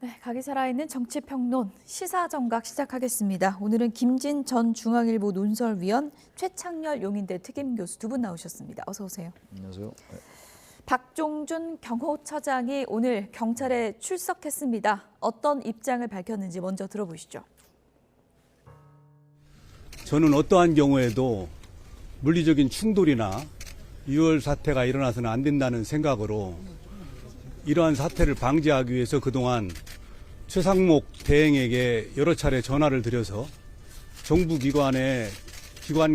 네, 각이 살아있는 정치평론 시사정각 시작하겠습니다. 오늘은 김진 전 중앙일보 논설위원, 최창렬 용인대 특임교수 두 분 나오셨습니다. 어서 오세요. 안녕하세요. 네. 박종준 경호처장이 오늘 경찰에 출석했습니다. 어떤 입장을 밝혔는지 먼저 들어보시죠. 저는 어떠한 경우에도 물리적인 충돌이나 유혈 사태가 일어나서는 안 된다는 생각으로 이러한 사태를 방지하기 위해서 그동안 최상목 대행에게 여러 차례 전화를 드려서 정부 기관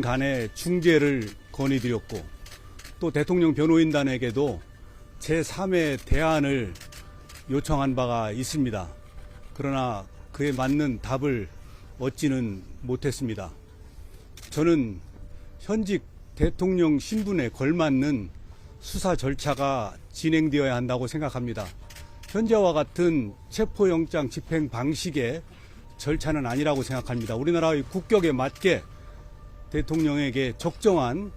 간의 중재를 건의드렸고 또 대통령 변호인단에게도 제3의 대안을 요청한 바가 있습니다. 그러나 그에 맞는 답을 얻지는 못했습니다. 저는 현직 대통령 신분에 걸맞는 수사 절차가 진행되어야 한다고 생각합니다. 현재와 같은 체포영장 집행 방식의 절차는 아니라고 생각합니다. 우리나라의 국격에 맞게 대통령에게 적정한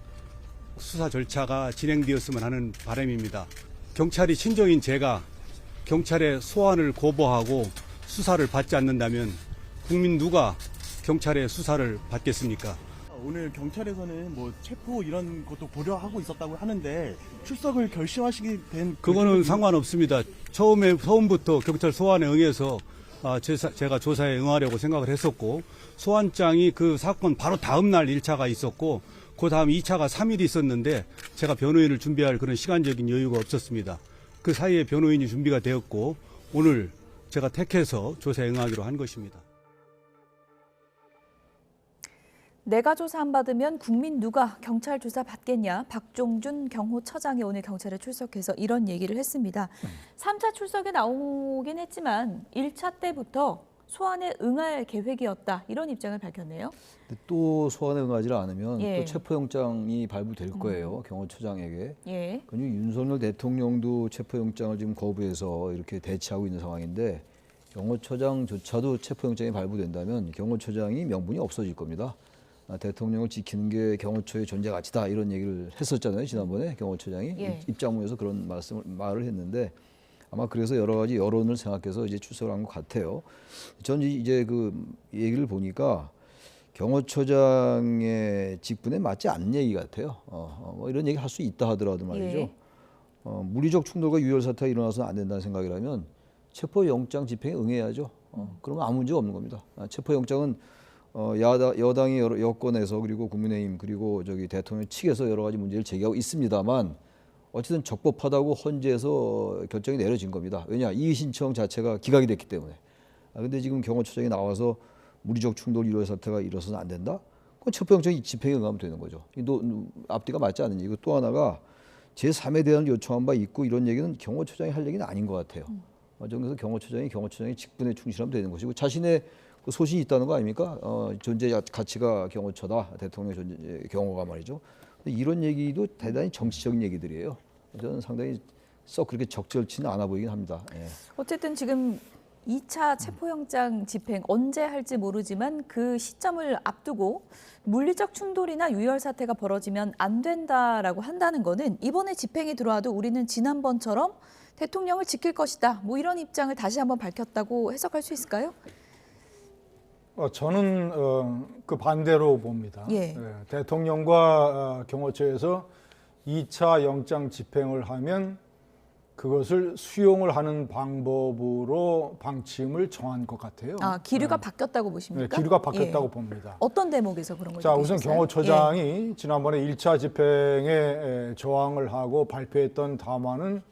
수사 절차가 진행되었으면 하는 바람입니다. 경찰이 친정인 제가 경찰의 소환을 거부하고 수사를 받지 않는다면 국민 누가 경찰의 수사를 받겠습니까? 오늘 경찰에서는 뭐 체포 이런 것도 고려하고 있었다고 하는데 출석을 결심하시게 된 그거는 상관없습니다. 처음부터 경찰 소환에 응해서 제가 조사에 응하려고 생각을 했었고 소환장이 그 사건 바로 다음 날 1차가 있었고 그 다음 2차가 3일 있었는데 제가 변호인을 준비할 그런 시간적인 여유가 없었습니다. 그 사이에 변호인이 준비가 되었고 오늘 제가 택해서 조사에 응하기로 한 것입니다. 내가 조사 안 받으면 국민 누가 경찰 조사 받겠냐. 박종준 경호처장이 오늘 경찰에 출석해서 이런 얘기를 했습니다. 3차 출석에 나오긴 했지만 1차 때부터 소환에 응할 계획이었다. 이런 입장을 밝혔네요. 또 소환에 응하지 않으면 예. 또 체포영장이 발부될 거예요. 경호처장에게. 예. 그리고 윤석열 대통령도 체포영장을 지금 거부해서 이렇게 대치하고 있는 상황인데 경호처장조차도 체포영장이 발부된다면 경호처장이 명분이 없어질 겁니다. 대통령을 지키는 게 경호처의 존재 가치다 이런 얘기를 했었잖아요. 지난번에 경호처장이 예. 입장문에서 그런 말을 했는데 아마 그래서 여러 가지 여론을 생각해서 이제 출석을 한 것 같아요. 저는 이제 그 얘기를 보니까 경호처장의 직분에 맞지 않는 얘기 같아요. 뭐 이런 얘기 할 수 있다 하더라도 말이죠. 예. 물리적 충돌과 유혈 사태가 일어나서는 안 된다는 생각이라면 체포영장 집행에 응해야죠. 그러면 아무 문제가 없는 겁니다. 체포영장은 여당이 여권에서 그리고 국민의힘 그리고 대통령 측에서 여러 가지 문제를 제기하고 있습니다만 어쨌든 적법하다고 헌재에서 결정이 내려진 겁니다. 왜냐 이의 신청 자체가 기각이 됐기 때문에. 근데 지금 경호처장이 나와서 물리적 충돌 유혈 사태가 일어서는 안 된다? 그건 체포영장 집행에 응하면 되는 거죠. 앞뒤가 맞지 않는 얘기고 또 하나가 제3에 대한 요청한 바 있고 이런 얘기는 경호처장이 할 얘기는 아닌 것 같아요. 그래서 경호처장의 직분에 충실하면 되는 것이고 자신의 그 소신이 있다는 거 아닙니까? 존재 가치가 경호처다. 대통령 존재 경호가 말이죠. 근데 이런 얘기도 대단히 정치적인 얘기들이에요. 저는 상당히 썩 그렇게 적절치는 않아 보이긴 합니다. 예. 어쨌든 지금 2차 체포영장 집행 언제 할지 모르지만 그 시점을 앞두고 물리적 충돌이나 유혈 사태가 벌어지면 안 된다라고 한다는 거는 이번에 집행이 들어와도 우리는 지난번처럼 대통령을 지킬 것이다. 뭐 이런 입장을 다시 한번 밝혔다고 해석할 수 있을까요? 저는 그 반대로 봅니다. 예. 대통령과 경호처에서 2차 영장 집행을 하면 그것을 수용을 하는 방법으로 방침을 정한 것 같아요. 기류가 바뀌었다고 보십니까? 네, 기류가 바뀌었다고 예. 봅니다. 어떤 대목에서 그런 걸 자, 우선 느끼셨어요? 경호처장이 지난번에 1차 집행에 저항을 하고 발표했던 담화는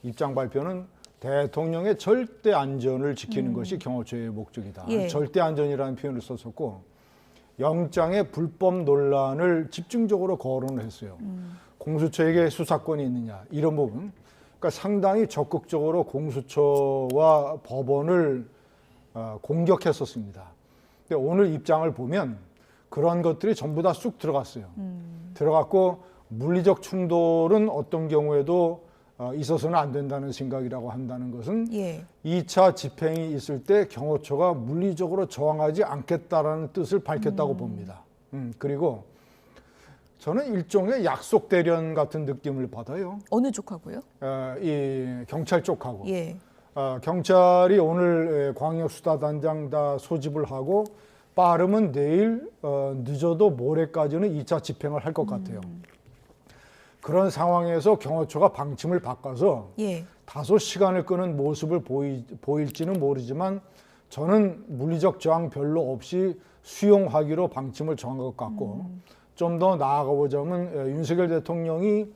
입장 발표는 대통령의 절대 안전을 지키는 것이 경호처의 목적이다. 예. 절대 안전이라는 표현을 썼었고 영장의 불법 논란을 집중적으로 거론을 했어요. 공수처에게 수사권이 있느냐 이런 부분. 그러니까 상당히 적극적으로 공수처와 법원을 공격했었습니다. 근데 오늘 입장을 보면 그런 것들이 전부 다 쑥 들어갔어요. 들어갔고 물리적 충돌은 어떤 경우에도 있어서는 안 된다는 생각이라고 한다는 것은 예. 2차 집행이 있을 때 경호처가 물리적으로 저항하지 않겠다라는 뜻을 밝혔다고 봅니다. 그리고 저는 일종의 약속 대련 같은 느낌을 받아요. 어느 쪽하고요? 이 경찰 쪽하고. 예. 경찰이 오늘 광역수사단장 다 소집을 하고 빠르면 내일 늦어도 모레까지는 2차 집행을 할 것 같아요. 그런 상황에서 경호처가 방침을 바꿔서 예. 다소 시간을 끄는 모습을 보일지는 모르지만 저는 물리적 저항 별로 없이 수용하기로 방침을 정한 것 같고 좀 더 나아가 보자면 윤석열 대통령이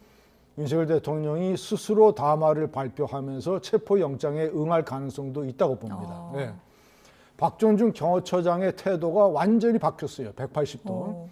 스스로 담화를 발표하면서 체포영장에 응할 가능성도 있다고 봅니다. 예. 박종준 경호처장의 태도가 완전히 바뀌었어요. 180도.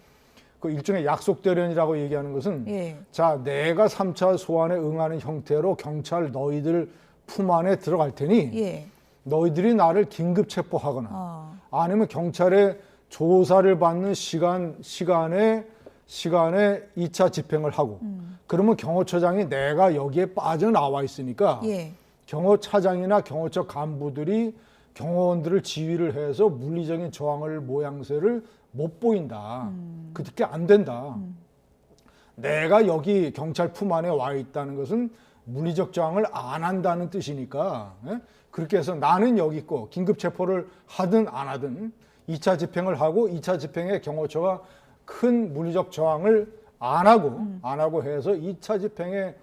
그 일종의 약속 대련이라고 얘기하는 것은 예. 자, 내가 3차 소환에 응하는 형태로 경찰 너희들 품 안에 들어갈 테니 예. 너희들이 나를 긴급 체포하거나 아니면 경찰의 조사를 받는 시간에 2차 집행을 하고 그러면 경호처장이 내가 여기에 빠져나와 있으니까 예. 경호차장이나 경호처 간부들이 경호원들을 지휘를 해서 물리적인 저항을 모양새를 못 보인다. 그렇게 안 된다. 내가 여기 경찰 품 안에 와 있다는 것은 물리적 저항을 안 한다는 뜻이니까 예? 그렇게 해서 나는 여기 있고 긴급 체포를 하든 안 하든 2차 집행을 하고 2차 집행에 경호처가 큰 물리적 저항을 안 하고 해서 2차 집행을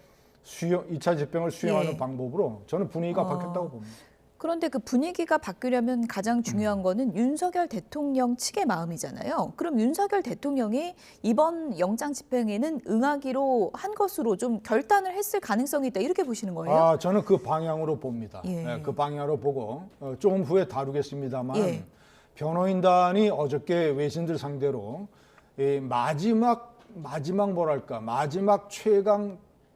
수행하는 예. 방법으로 저는 분위기가 바뀌었다고 봅니다. 그런데 그 분위기가 바뀌려면 가장 중요한 거는 윤석열 대통령 측의 마음이잖아요. 그럼 윤석열 대통령이 이번 영장 집행에는 응하기로 한 것으로 좀 결단을 했을 가능성이 있다 이렇게 보시는 거예요? 저는 그 방향으로 봅니다. 예. 네, 그 방향으로 보고 조금 후에 다루겠습니다만 예. 변호인단이 어저께 외신들 상대로 이 마지막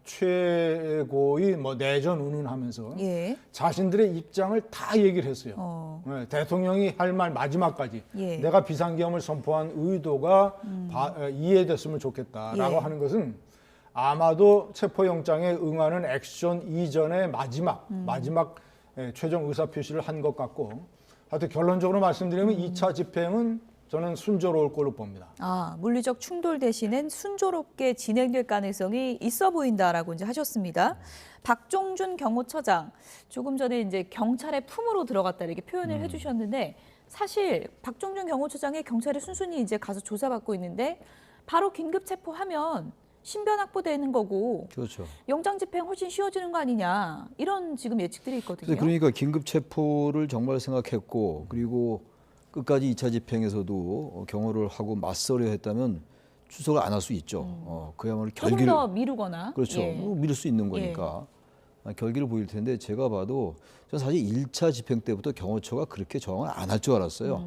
최고의 뭐 내전 운운하면서 예. 자신들의 입장을 다 얘기를 했어요. 네, 대통령이 할 말 마지막까지 예. 내가 비상계엄을 선포한 의도가 이해됐으면 좋겠다라고 예. 하는 것은 아마도 체포영장에 응하는 액션 이전의 마지막 최종 의사표시를 한 것 같고 하여튼 결론적으로 말씀드리면 2차 집행은 저는 순조로울 걸로 봅니다. 물리적 충돌 대신엔 순조롭게 진행될 가능성이 있어 보인다라고 이제 하셨습니다. 박종준 경호처장 조금 전에 이제 경찰의 품으로 들어갔다 이렇게 표현을 해주셨는데 사실 박종준 경호처장이 경찰에 순순히 이제 가서 조사받고 있는데 바로 긴급 체포하면 신변 확보되는 거고 그렇죠. 영장 집행 훨씬 쉬워지는 거 아니냐 이런 지금 예측들이 있거든요. 그러니까 긴급 체포를 정말 생각했고 그리고 끝까지 2차 집행에서도 경호를 하고 맞서려 했다면 출석을 안 할 수 있죠. 그야말로 조금 결기를 더 미루거나. 그렇죠. 예. 뭐 미룰 수 있는 거니까 결기를 보일 텐데 제가 봐도 저는 사실 1차 집행 때부터 경호처가 그렇게 저항을 안 할 줄 알았어요.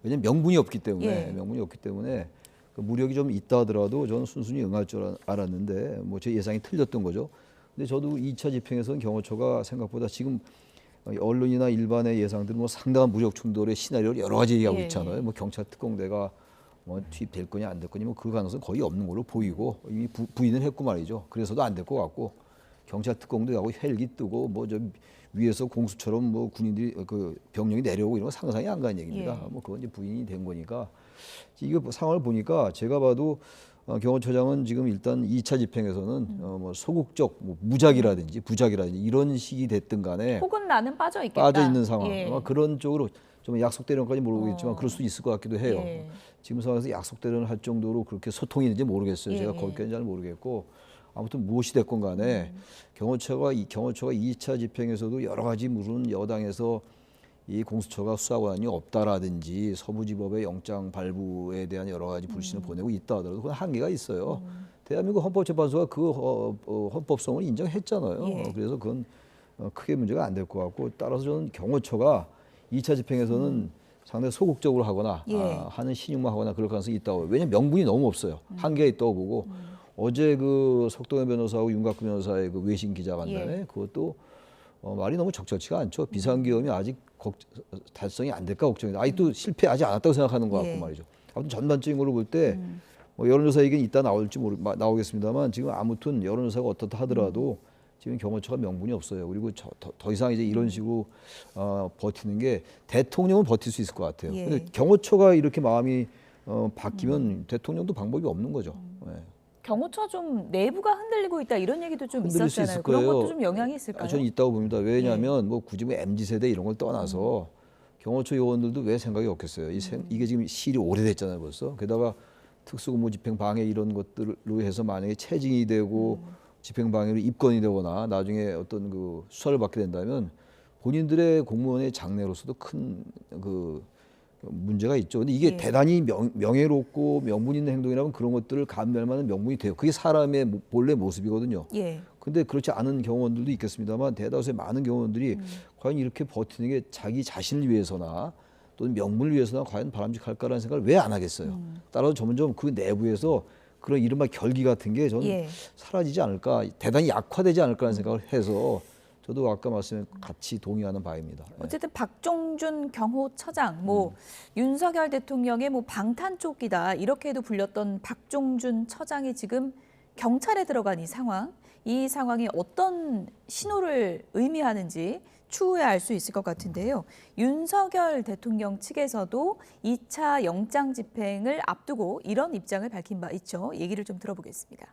왜냐하면 명분이 없기 때문에 그 무력이 좀 있다 하더라도 저는 순순히 응할 줄 알았는데 뭐 제 예상이 틀렸던 거죠. 근데 저도 2차 집행에서는 경호처가 생각보다 지금 언론이나 일반의 예상들은 뭐 상당한 무력 충돌의 시나리오를 여러 가지 얘기하고 있잖아요. 뭐 경찰 특공대가 뭐 투입될 거냐 안 될 거냐 뭐 그 가능성 거의 없는 걸로 보이고 이미 부인을 했고 말이죠. 그래서도 안 될 것 같고 경찰 특공대하고 헬기 뜨고 뭐 저 위에서 공수처럼 뭐 군인들이 그 병력이 내려오고 이런 거 상상이 안 가는 얘기입니다. 뭐 그건 이제 부인이 된 거니까 이게 상황을 보니까 제가 봐도 경호처장은 지금 일단 2차 집행에서는 뭐 소극적 뭐 무작이라든지 부작이라든지 이런 식이 됐든 간에 혹은 나는 빠져 있겠다. 빠져 있는 상황 예. 아마 그런 쪽으로 좀 약속 대련까지 모르겠지만 그럴 수 있을 것 같기도 해요. 예. 지금 상황에서 약속 대련을 할 정도로 그렇게 소통이 있는지 모르겠어요. 예. 제가 거기까지는 잘 모르겠고 아무튼 무엇이 됐건 간에 경호처가 2차 집행에서도 여러 가지 물은 여당에서 이 공수처가 수사권이 없다라든지 서부지법의 영장 발부에 대한 여러 가지 불신을 보내고 있다 하더라도 그건 한계가 있어요. 대한민국 헌법재판소가 그 헌법성을 인정했잖아요. 예. 그래서 그건 크게 문제가 안 될 것 같고 따라서 저는 경호처가 2차 집행에서는 상당히 소극적으로 하거나 하는 신용만 하거나 그럴 가능성이 있다고. 왜냐하면 명분이 너무 없어요. 한계가 있다고 보고 어제 그 석동현 변호사하고 윤곽근 변호사의 그 외신 기자간담회 그것도 말이 너무 적절치가 않죠. 비상계엄이 아직 달성이 안 될까 걱정이다. 아직도 실패하지 않았다고 생각하는 것 같고 말이죠. 아무튼 전반적인 걸로 볼 때 뭐 여론조사 얘기는 이따 나오겠습니다만 지금 아무튼 여론조사가 어떻다 하더라도 지금 경호처가 명분이 없어요. 그리고 더 이상 이제 이런 식으로 버티는 게 대통령은 버틸 수 있을 것 같아요. 근데 경호처가 이렇게 마음이 바뀌면 대통령도 방법이 없는 거죠. 경호처 좀 내부가 흔들리고 있다 이런 얘기도 좀 흔들릴 수 있었잖아요. 있을 그런 거예요. 것도 좀 영향이 있을까요? 저는 있다고 봅니다. 왜냐하면 뭐 굳이 뭐 MZ 세대 이런 걸 떠나서 경호처 요원들도 왜 생각이 없겠어요. 이게 지금 시일이 오래됐잖아요, 벌써. 게다가 특수근무 집행방해 이런 것들로 해서 만약에 체증이 되고 집행방해로 입건이 되거나 나중에 어떤 그 수사를 받게 된다면 본인들의 공무원의 장래로서도 큰 그 문제가 있죠. 근데 이게 예. 대단히 명예롭고 명분 있는 행동이라면 그런 것들을 감내할 만한 명분이 돼요. 그게 사람의 본래 모습이거든요. 예. 근데 그렇지 않은 경호원들도 있겠습니다만 대다수의 많은 경호원들이 과연 이렇게 버티는 게 자기 자신을 위해서나 또는 명분을 위해서나 과연 바람직할까라는 생각을 왜 안 하겠어요. 따라서 점점 그 내부에서 그런 이른바 결기 같은 게 저는 예. 사라지지 않을까, 대단히 약화되지 않을까라는 생각을 해서 저도 아까 말씀에 같이 동의하는 바입니다. 예. 어쨌든 박종준 경호처장, 뭐 윤석열 대통령의 뭐 방탄조끼다 이렇게도 불렸던 박종준 처장이 지금 경찰에 들어간 이 상황이 어떤 신호를 의미하는지 추후에 알 수 있을 것 같은데요. 윤석열 대통령 측에서도 2차 영장 집행을 앞두고 이런 입장을 밝힌 바 있죠. 얘기를 좀 들어보겠습니다.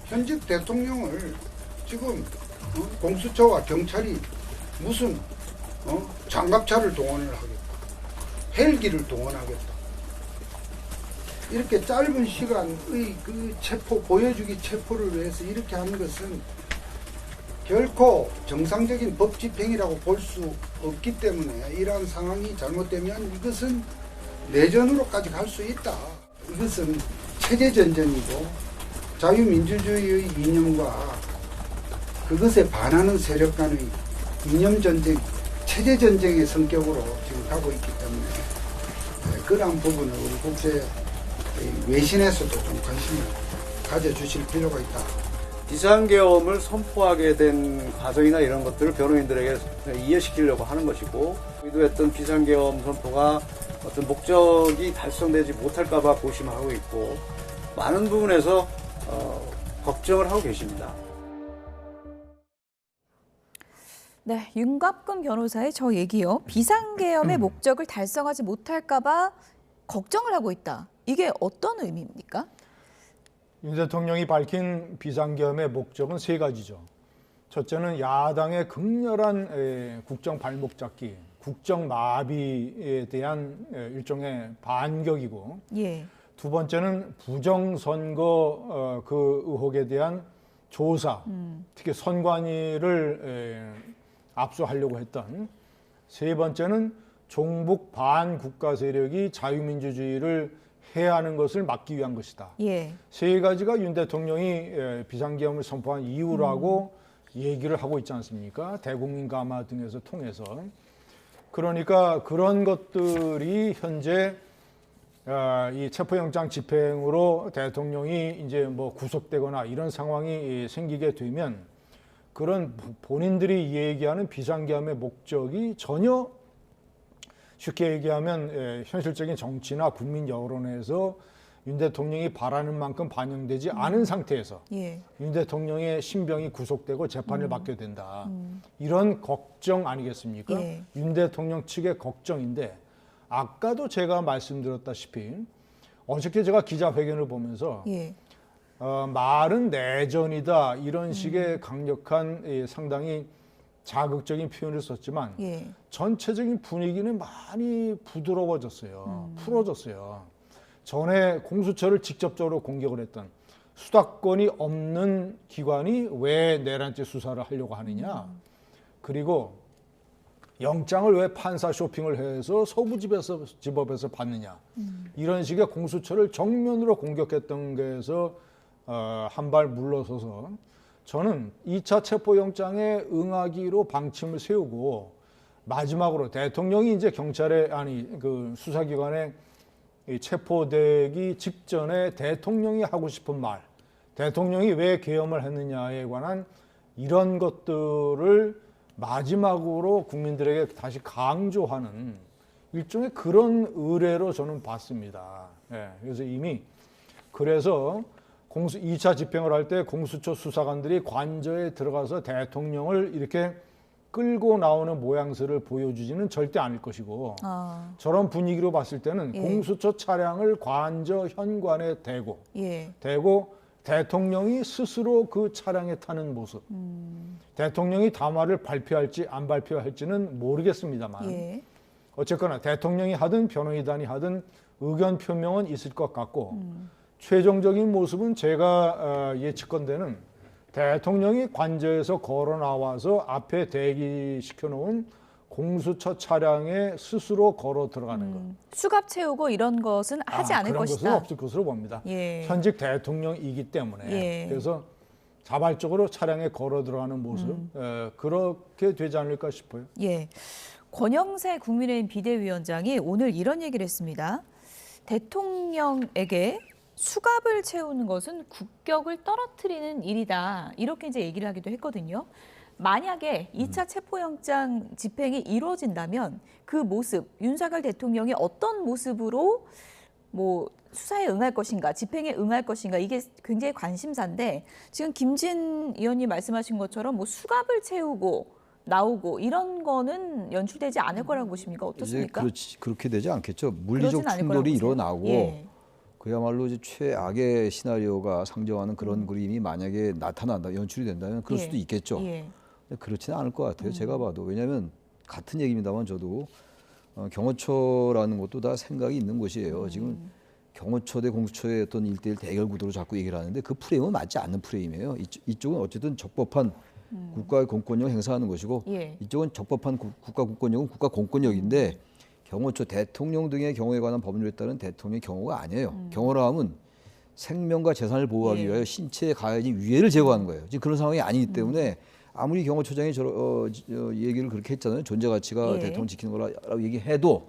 현직 대통령을 지금 공수처와 경찰이 무슨 장갑차를 동원을 하겠다, 헬기를 동원하겠다, 이렇게 짧은 시간의 그 보여주기 체포를 위해서 이렇게 하는 것은 결코 정상적인 법 집행이라고 볼 수 없기 때문에 이러한 상황이 잘못되면 이것은 내전으로까지 갈 수 있다. 이것은 체제전쟁이고 자유민주주의의 이념과 그것에 반하는 세력 간의 이념전쟁, 체제전쟁의 성격으로 지금 가고 있기 때문에 그러한 부분을 우리 국제 외신에서도 좀 관심을 가져주실 필요가 있다. 비상계엄을 선포하게 된 과정이나 이런 것들을 변호인들에게 이해시키려고 하는 것이고, 의도했던 비상계엄 선포가 어떤 목적이 달성되지 못할까봐 고심하고 있고, 많은 부분에서 걱정을 하고 계십니다. 네, 윤갑근 변호사의 저 얘기요. 비상계엄의 목적을 달성하지 못할까봐 걱정을 하고 있다. 이게 어떤 의미입니까? 윤 대통령이 밝힌 비상계엄의 목적은 세 가지죠. 첫째는 야당의 극렬한 국정 발목 잡기, 국정 마비에 대한 일종의 반격이고, 예. 두 번째는 부정선거 그 의혹에 대한 조사, 특히 선관위를 압수하려고 했던, 세 번째는 종북 반국가 세력이 자유민주주의를 해하는 것을 막기 위한 것이다. 예. 세 가지가 윤 대통령이 비상계엄을 선포한 이유라고 얘기를 하고 있지 않습니까? 대국민 감화 등에서 통해서. 그러니까 그런 것들이 현재 이 체포영장 집행으로 대통령이 이제 뭐 구속되거나 이런 상황이 생기게 되면 그런 본인들이 얘기하는 비상계엄의 목적이 전혀 쉽게 얘기하면 현실적인 정치나 국민 여론에서 윤 대통령이 바라는 만큼 반영되지 않은 상태에서 예. 윤 대통령의 신병이 구속되고 재판을 받게 된다. 이런 걱정 아니겠습니까? 예. 윤 대통령 측의 걱정인데, 아까도 제가 말씀드렸다시피 어저께 제가 기자회견을 보면서 예. 말은 내전이다 이런 식의 강력한 상당히 자극적인 표현을 썼지만 예. 전체적인 분위기는 많이 부드러워졌어요. 풀어졌어요. 전에 공수처를 직접적으로 공격을 했던 수사권이 없는 기관이 왜 내란죄 수사를 하려고 하느냐. 그리고 영장을 왜 판사 쇼핑을 해서 서부지법에서 받느냐. 이런 식의 공수처를 정면으로 공격했던 게에서 한 발 물러서서 저는 2차 체포영장에 응하기로 방침을 세우고, 마지막으로 대통령이 이제 경찰에 그 수사기관에 체포되기 직전에 대통령이 하고 싶은 말, 대통령이 왜 계엄을 했느냐에 관한 이런 것들을 마지막으로 국민들에게 다시 강조하는 일종의 그런 의례로 저는 봤습니다. 예, 그래서 이미 그래서 2차 집행을 할 때 공수처 수사관들이 관저에 들어가서 대통령을 이렇게 끌고 나오는 모양새를 보여주지는 절대 않을 것이고 저런 분위기로 봤을 때는 예. 공수처 차량을 관저 현관에 대고 예. 대통령이 스스로 그 차량에 타는 모습. 대통령이 담화를 발표할지 안 발표할지는 모르겠습니다만 예. 어쨌거나 대통령이 하든 변호인단이 하든 의견 표명은 있을 것 같고 최종적인 모습은 제가 예측건대는 대통령이 관저에서 걸어 나와서 앞에 대기시켜 놓은 공수처 차량에 스스로 걸어 들어가는 것. 수갑 채우고 이런 것은 하지 않을 그런 것이다. 것은 없을 것으로 봅니다. 예. 현직 대통령이기 때문에 예. 그래서 자발적으로 차량에 걸어 들어가는 모습 그렇게 되지 않을까 싶어요. 예. 권영세 국민의힘 비대위원장이 오늘 이런 얘기를 했습니다. 대통령에게 수갑을 채우는 것은 국격을 떨어뜨리는 일이다. 이렇게 이제 얘기를 하기도 했거든요. 만약에 2차 체포영장 집행이 이루어진다면 그 모습, 윤석열 대통령이 어떤 모습으로 뭐 수사에 응할 것인가, 집행에 응할 것인가 이게 굉장히 관심사인데 지금 김진 의원님 말씀하신 것처럼 뭐 수갑을 채우고 나오고 이런 거는 연출되지 않을 거라고 보십니까? 어떻습니까? 이제 그렇게 되지 않겠죠. 물리적 그러진 않을 거라고 충돌이 보세요? 일어나고 예. 그야말로 이제 최악의 시나리오가 상정하는 그런 그림이 만약에 나타난다, 연출이 된다면 그럴 예. 수도 있겠죠. 예. 근데 그렇지는 않을 것 같아요. 제가 봐도. 왜냐하면 같은 얘기입니다만 저도 경호처라는 것도 다 생각이 있는 곳이에요. 지금 경호처 대 공수처의 어떤 1대1 대결 구도로 자꾸 얘기를 하는데 그 프레임은 맞지 않는 프레임이에요. 이쪽은 어쨌든 적법한 국가의 공권력 행사하는 것이고 예. 이쪽은 적법한 국가 공권력은 국가 공권력인데 경호처 대통령 등의 경호에 관한 법률에 따른 대통령의 경호가 아니에요. 경호라 하면 생명과 재산을 보호하기 예. 위하여 신체에 가해진 위해를 제거하는 거예요. 지금 그런 상황이 아니기 때문에 아무리 경호처장이 얘기를 그렇게 했잖아요. 존재 가치가 예. 대통령 지키는 거라고 얘기해도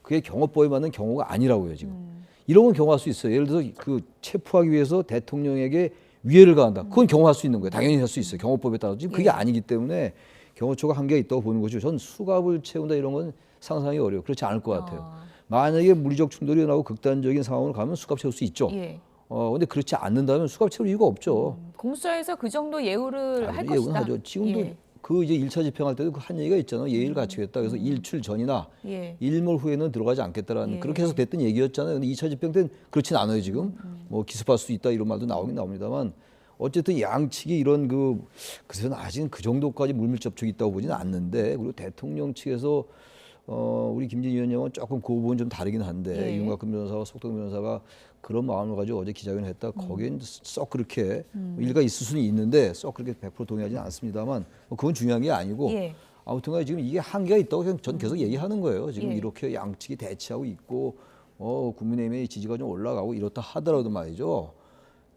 그게 경호법에 맞는 경호가 아니라고요. 지금 이런 건 경호할 수 있어요. 예를 들어서 그 체포하기 위해서 대통령에게 위해를 가한다. 그건 경호할 수 있는 거예요. 당연히 할 수 있어요. 경호법에 따라서 지금 그게 예. 아니기 때문에 경호처가 한계가 있다고 보는 거죠. 전 수갑을 채운다 이런 건 상상이 어려워요. 그렇지 않을 것 같아요. 만약에 물리적 충돌이 일어나고 극단적인 상황으로 가면 수갑 채울 수 있죠. 예. 근데 그렇지 않는다면 수갑 채울 이유가 없죠. 공수처에서 그 정도 예우를 할 예우는 것이다. 하죠. 지금도 예. 그 이제 1차 집행할 때도 그 한 얘기가 있잖아요. 예의를 갖추겠다. 그래서 일출 전이나 예. 일몰 후에는 들어가지 않겠다라는 예. 그렇게 해서 됐던 얘기였잖아요. 근데 2차 집행 때는 그렇진 않아요. 지금 뭐 기습할 수 있다 이런 말도 나오긴 나옵니다만 어쨌든 양측이 이런 그래서 아직은 그 정도까지 물밀 접촉이 있다고 보지는 않는데 그리고 대통령 측에서 우리 김진 위원장은 조금 그 부분 좀 다르긴 한데 예. 윤곽근 변호사와 속동 변호사가 그런 마음을 가지고 어제 기자회견을 했다. 거기엔 썩 그렇게 일가 있을 수는 있는데 썩 그렇게 100% 동의하지는 않습니다만 그건 중요한 게 아니고 예. 아무튼간에 지금 이게 한계가 있다고 그냥 전 계속 얘기하는 거예요. 지금 예. 이렇게 양측이 대치하고 있고 국민의힘의 지지가 좀 올라가고 이렇다 하더라도 말이죠.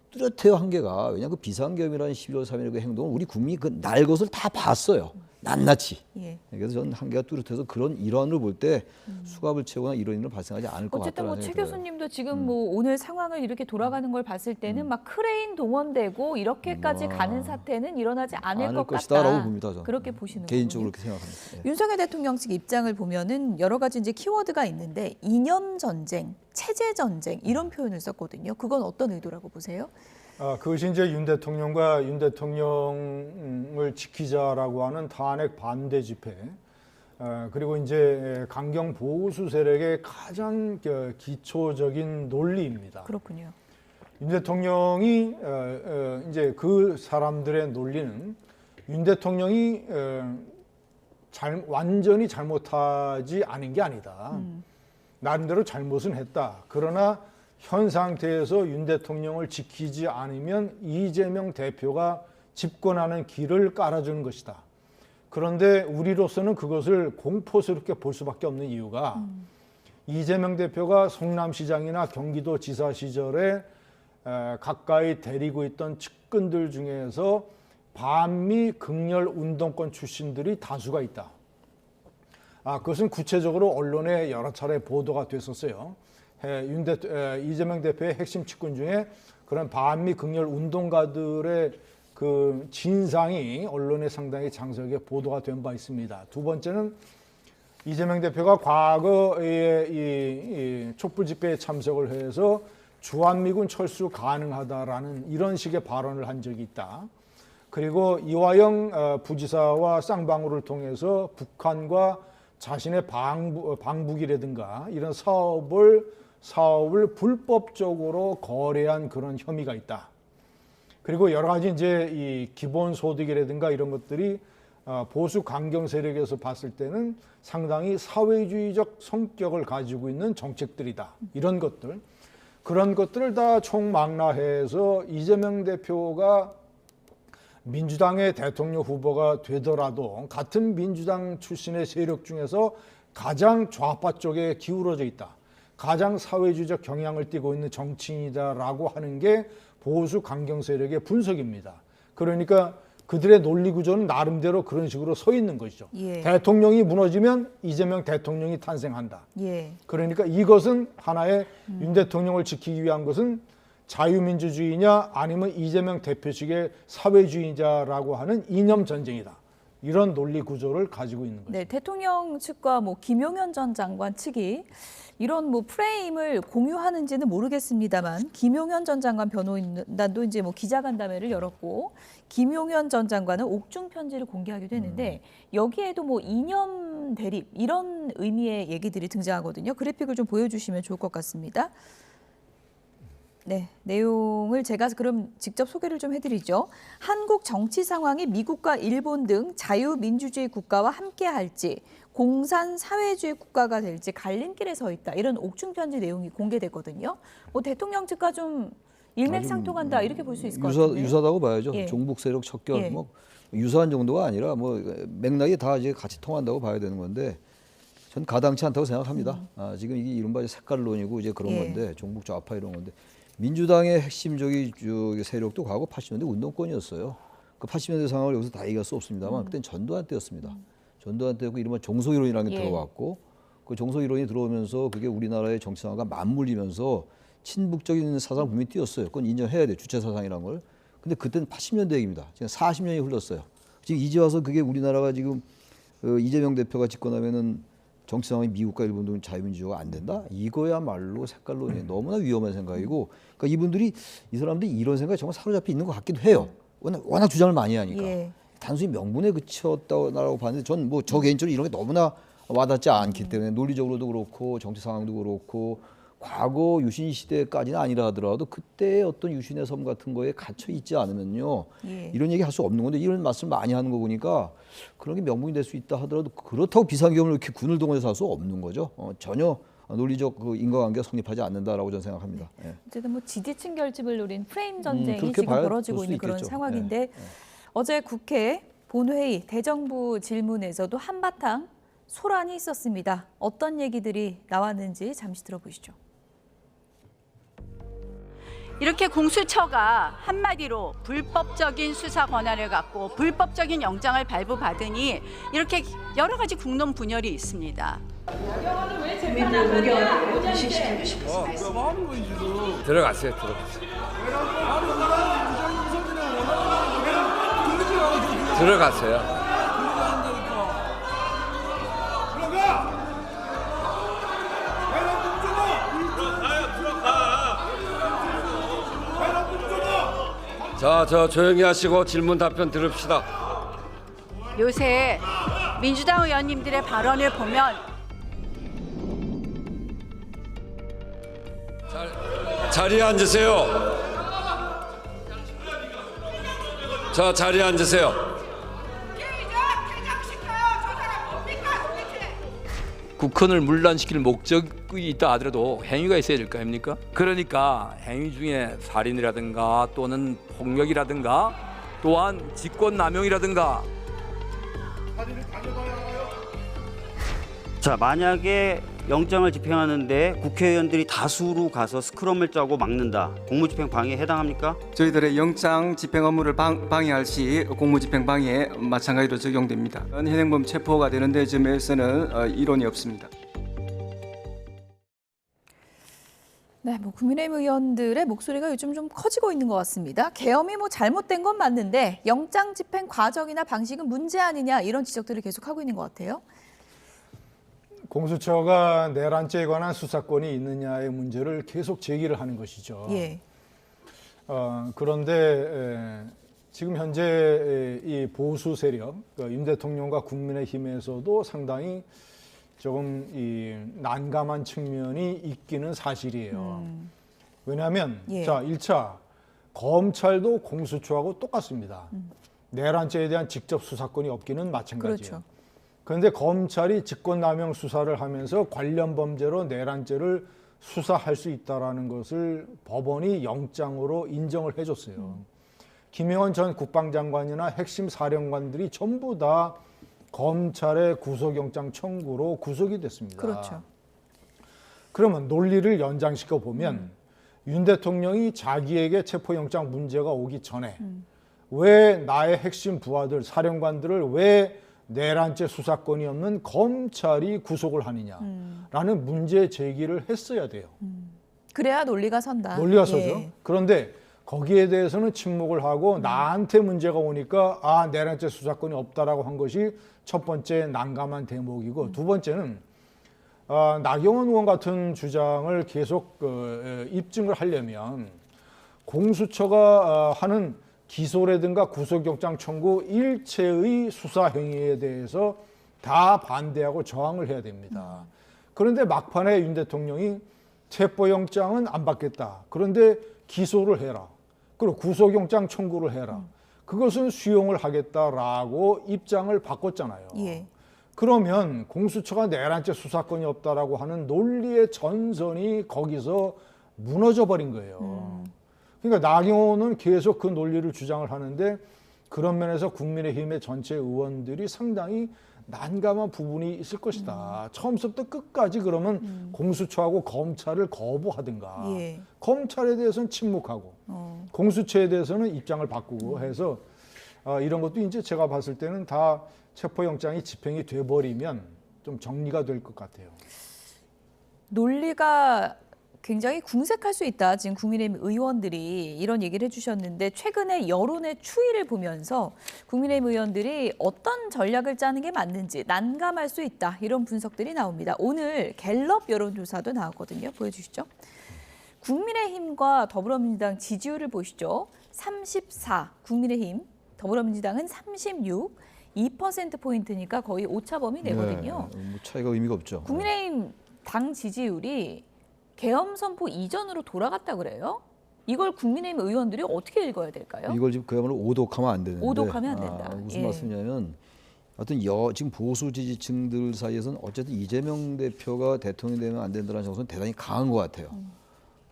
뚜렷해요 한계가. 왜냐하면 그 비상계엄이라는 11월 3일 그 행동은 우리 국민이 그 날 것을 다 봤어요. 낱낱이. 예. 그래서 저는 한계가 뚜렷해서 그런 일환을 볼 때 수갑을 채우거나 이런 일은 발생하지 않을 것 어쨌든 같다는 뭐 최 생각이 들어요. 교수님도 지금 뭐 오늘 상황을 이렇게 돌아가는 걸 봤을 때는 막 크레인 동원되고 이렇게까지 가는 사태는 일어나지 않을 것 것이다라고 같다. 봅니다. 저는. 그렇게 보시는 개인적으로 거군요. 그렇게 생각합니다. 예. 윤석열 대통령 측 입장을 보면은 여러 가지 이제 키워드가 있는데 이념 전쟁, 체제 전쟁 이런 표현을 썼거든요. 그건 어떤 의도라고 보세요? 그것이 이제 윤 대통령과 윤 대통령을 지키자라고 하는 탄핵 반대 집회, 그리고 이제 강경 보수 세력의 가장 기초적인 논리입니다. 그렇군요. 윤 대통령이 이제 그 사람들의 논리는 윤 대통령이 완전히 잘못하지 않은 게 아니다. 나름대로 잘못은 했다. 그러나 현 상태에서 윤 대통령을 지키지 않으면 이재명 대표가 집권하는 길을 깔아주는 것이다. 그런데 우리로서는 그것을 공포스럽게 볼 수밖에 없는 이유가 이재명 대표가 성남시장이나 경기도지사 시절에 가까이 데리고 있던 측근들 중에서 반미 극렬 운동권 출신들이 다수가 있다. 그것은 구체적으로 언론에 여러 차례 보도가 됐었어요. 이재명 대표의 핵심 측근 중에 그런 반미 극렬 운동가들의 그 진상이 언론에 상당히 장석에 보도가 된 바 있습니다. 두 번째는 이재명 대표가 과거에 이 촛불 집회에 참석을 해서 주한미군 철수 가능하다라는 이런 식의 발언을 한 적이 있다. 그리고 이화영 부지사와 쌍방울을 통해서 북한과 자신의 방북이라든가 이런 사업을 불법적으로 거래한 그런 혐의가 있다. 그리고 여러 가지 이제 이 기본소득이라든가 이런 것들이 보수 강경 세력에서 봤을 때는 상당히 사회주의적 성격을 가지고 있는 정책들이다. 이런 것들. 그런 것들을 다 총망라해서 이재명 대표가 민주당의 대통령 후보가 되더라도 같은 민주당 출신의 세력 중에서 가장 좌파 쪽에 기울어져 있다. 가장 사회주의적 경향을 띠고 있는 정치인이다라고 하는 게 보수 강경 세력의 분석입니다. 그러니까 그들의 논리 구조는 나름대로 그런 식으로 서 있는 것이죠. 예. 대통령이 무너지면 이재명 대통령이 탄생한다. 예. 그러니까 이것은 하나의 윤 대통령을 지키기 위한 것은 자유민주주의냐 아니면 이재명 대표식의 사회주의자라고 하는 이념 전쟁이다. 이런 논리 구조를 가지고 있는 거죠. 네, 대통령 측과 뭐 김용현 전 장관 측이 이런 뭐 프레임을 공유하는지는 모르겠습니다만 김용현 전 장관 변호인단도 이제 뭐 기자간담회를 열었고 김용현 전 장관은 옥중 편지를 공개하기도 했는데 여기에도 뭐 이념 대립 이런 의미의 얘기들이 등장하거든요. 그래픽을 좀 보여주시면 좋을 것 같습니다. 네, 내용을 제가 그럼 직접 소개를 좀 해드리죠. 한국 정치 상황이 미국과 일본 등 자유민주주의 국가와 함께할지 공산 사회주의 국가가 될지 갈림길에 서 있다. 이런 옥중편지 내용이 공개됐거든요. 뭐 대통령 측과 좀 일맥상통한다 이렇게 볼 수 있을 것 같은데. 유사하다고 봐야죠. 예. 종북 세력 척결 예. 뭐 유사한 정도가 아니라 뭐 맥락이 다 이제 같이 통한다고 봐야 되는 건데 전 가당치 않다고 생각합니다. 지금 이게 이른바 색깔론이고 이제 그런 예. 건데 종북 좌파 이런 건데 민주당의 핵심적인 세력도 과거 80년대 운동권이었어요. 그 80년대 상황을 여기서 다 얘기할 수 없습니다만 그때는 전두환 때였습니다. 전두환 때였고 이른바 종소이론이라는 게 예. 들어왔고 그 종소이론이 들어오면서 그게 우리나라의 정치 상황과 맞물리면서 친북적인 사상 분명히 띄었어요. 그건 인정해야 돼. 주체 사상이라는 걸. 근데 그때는 80년대 얘기입니다. 지금 40년이 흘렀어요. 지금 이제 와서 그게 우리나라가 지금 이재명 대표가 집권하면은 정치 상황이 미국과 일본 등 자유민주주의가 안 된다? 이거야말로 색깔론이 너무나 위험한 생각이고, 그러니까 이분들이 이 사람들이 이런 생각에 정말 사로잡혀 있는 것 같기도 해요. 워낙 주장을 많이 하니까. 예. 단순히 명분에 그쳤다고 봤는데 전 뭐 저 개인적으로 이런 게 너무나 와닿지 않기 때문에 논리적으로도 그렇고 정치 상황도 그렇고 과거 유신 시대까지는 아니라 하더라도 그때의 어떤 유신의 섬 같은 거에 갇혀 있지 않으면요. 예. 이런 얘기 할 수 없는 건데 이런 말씀 많이 하는 거 보니까 그런 게 명분이 될 수 있다 하더라도 그렇다고 비상계엄을 이렇게 군을 동원해서 할 수 없는 거죠. 전혀 논리적 그 인과관계가 성립하지 않는다라고 저는 생각합니다. 예. 어쨌든 뭐 지지층 결집을 노린 프레임 전쟁이 그렇게 지금 볼 벌어지고 수 있는 그런 있겠죠. 상황인데 예. 어제 국회 본회의 대정부 질문에서도 한바탕 소란이 있었습니다. 어떤 얘기들이 나왔는지 잠시 들어보시죠. 이렇게 공수처가 한마디로 불법적인 수사 권한을 갖고 불법적인 영장을 발부받으니 이렇게 여러 가지 국론 분열이 있습니다. 들어갔어요. 들어갔어요. 자, 저 조용히 하시고 질문 답변 들읍시다. 요새 민주당 의원님들의 발언을 보면 자리에 앉으세요. 자, 자리에 앉으세요. 국헌을 문란시킬 목적이 있다 하더라도 행위가 있어야 될 거 아닙니까? 그러니까 행위 중에 살인이라든가 또는 폭력이라든가 또한 직권남용이라든가. 자, 만약에 영장을 집행하는데 국회의원들이 다수로 가서 스크럼을 짜고 막는다. 공무집행 방해에 해당합니까? 저희들의 영장 집행 업무를 방해할 시 공무집행 방해에 마찬가지로 적용됩니다. 현행범 체포가 되는 데 점에서는 이론이 없습니다. 네, 뭐 국민의힘 의원들의 목소리가 요즘 좀 커지고 있는 것 같습니다. 계엄이 뭐 잘못된 건 맞는데 영장 집행 과정이나 방식은 문제 아니냐 이런 지적들을 계속 하고 있는 것 같아요. 공수처가 내란죄에 관한 수사권이 있느냐의 문제를 계속 제기를 하는 것이죠. 예. 그런데 지금 현재 이 보수 세력, 윤 대통령과 국민의힘에서도 상당히 조금 이 난감한 측면이 있기는 사실이에요. 왜냐하면 예. 자 1차 검찰도 공수처하고 똑같습니다. 내란죄에 대한 직접 수사권이 없기는 마찬가지예요. 그렇죠. 그런데 검찰이 직권남용 수사를 하면서 관련 범죄로 내란죄를 수사할 수 있다라는 것을 법원이 영장으로 인정을 해줬어요. 김영원 전 국방장관이나 핵심 사령관들이 전부 다 검찰의 구속영장 청구로 구속이 됐습니다. 그렇죠. 그러면 논리를 연장시켜 보면 윤 대통령이 자기에게 체포영장 문제가 오기 전에 왜 나의 핵심 부하들, 사령관들을 왜 내란죄 수사권이 없는 검찰이 구속을 하느냐라는 문제 제기를 했어야 돼요. 그래야 논리가 선다. 논리가 서죠. 예. 그런데 거기에 대해서는 침묵을 하고 나한테 문제가 오니까 아 내란죄 수사권이 없다라고 한 것이 첫 번째 난감한 대목이고 두 번째는 나경원 의원 같은 주장을 계속 입증을 하려면 공수처가 하는 기소라든가 구속영장 청구 일체의 수사 행위에 대해서 다 반대하고 저항을 해야 됩니다. 그런데 막판에 윤 대통령이 체포영장은 안 받겠다. 그런데 기소를 해라. 그리고 구속영장 청구를 해라. 그것은 수용을 하겠다라고 입장을 바꿨잖아요. 예. 그러면 공수처가 내란죄 수사권이 없다라고 하는 논리의 전선이 거기서 무너져 버린 거예요. 그러니까 나경원은 계속 그 논리를 주장을 하는데 그런 면에서 국민의힘의 전체 의원들이 상당히 난감한 부분이 있을 것이다. 처음부터 끝까지 그러면 공수처하고 검찰을 거부하든가 예. 검찰에 대해서는 침묵하고 공수처에 대해서는 입장을 바꾸고 해서 이런 것도 이제 제가 봤을 때는 다 체포영장이 집행이 돼버리면 좀 정리가 될 것 같아요. 논리가 굉장히 궁색할 수 있다. 지금 국민의힘 의원들이 이런 얘기를 해주셨는데 최근에 여론의 추이를 보면서 국민의힘 의원들이 어떤 전략을 짜는 게 맞는지 난감할 수 있다. 이런 분석들이 나옵니다. 오늘 갤럽 여론조사도 나왔거든요. 보여주시죠. 국민의힘과 더불어민주당 지지율을 보시죠. 34, 국민의힘, 더불어민주당은 36, 2%포인트니까 거의 오차범위 내거든요. 네, 뭐 차이가 의미가 없죠. 국민의힘 당 지지율이 계엄 선포 이전으로 돌아갔다 그래요? 이걸 국민의힘 의원들이 어떻게 읽어야 될까요? 이걸 지금 그야말로 오독하면 안 되는데. 오독하면 안 된다. 무슨 예. 말씀이냐면 하여튼 지금 보수 지지층들 사이에서는 어쨌든 이재명 대표가 대통령이 되면 안 된다는 정서는 대단히 강한 것 같아요.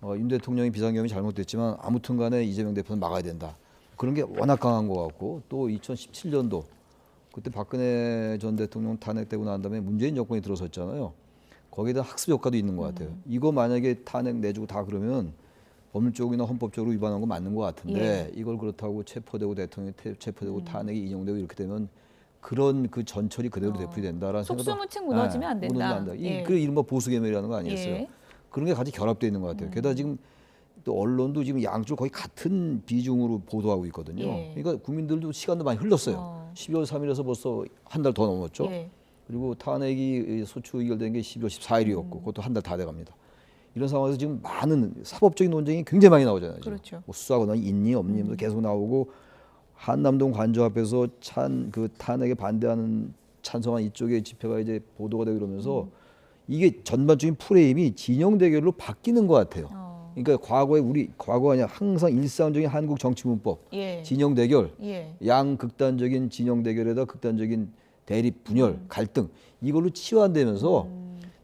윤 대통령이 비상계엄이 잘못됐지만 아무튼 간에 이재명 대표는 막아야 된다. 그런 게 워낙 강한 것 같고 또 2017년도 그때 박근혜 전 대통령 탄핵되고 난 다음에 문재인 정권이 들어섰잖아요. 거기에 대한 학습 효과도 있는 것 같아요. 이거 만약에 탄핵 내주고 다 그러면 법률적이나 헌법적으로 위반한 거 맞는 것 같은데 이걸 그렇다고 체포되고 대통령이 체포되고 탄핵이 인용되고 이렇게 되면 그런 그 전철이 그대로 되풀이된다라는 생각도 속수무책 무너지면 안 된다. 예. 그 이른바 보수개멸이라는 거 아니겠어요? 예. 그런 게 같이 결합되어 있는 것 같아요. 게다가 지금 또 언론도 지금 양쪽 거의 같은 비중으로 보도하고 있거든요. 예. 그러니까 국민들도 시간도 많이 흘렀어요. 12월 3일에서 벌써 한 달 더 넘었죠. 예. 그리고 탄핵이 소추 의결된 게 12월 14일이었고 그것도 한 달 다 돼갑니다. 이런 상황에서 지금 많은 사법적인 논쟁이 굉장히 많이 나오잖아요. 지금. 그렇죠. 뭐 수사 권한이 있니 없니 계속 나오고 한남동 관저 앞에서 그 탄핵에 반대하는 찬성한 이쪽의 집회가 이제 보도가 되고 이러면서 이게 전반적인 프레임이 진영 대결로 바뀌는 것 같아요. 그러니까 과거가 아니라 항상 일상적인 한국 정치 문법, 예. 진영 대결, 예. 양극단적인 진영 대결에다 극단적인 대립, 분열, 갈등 이걸로 치환되면서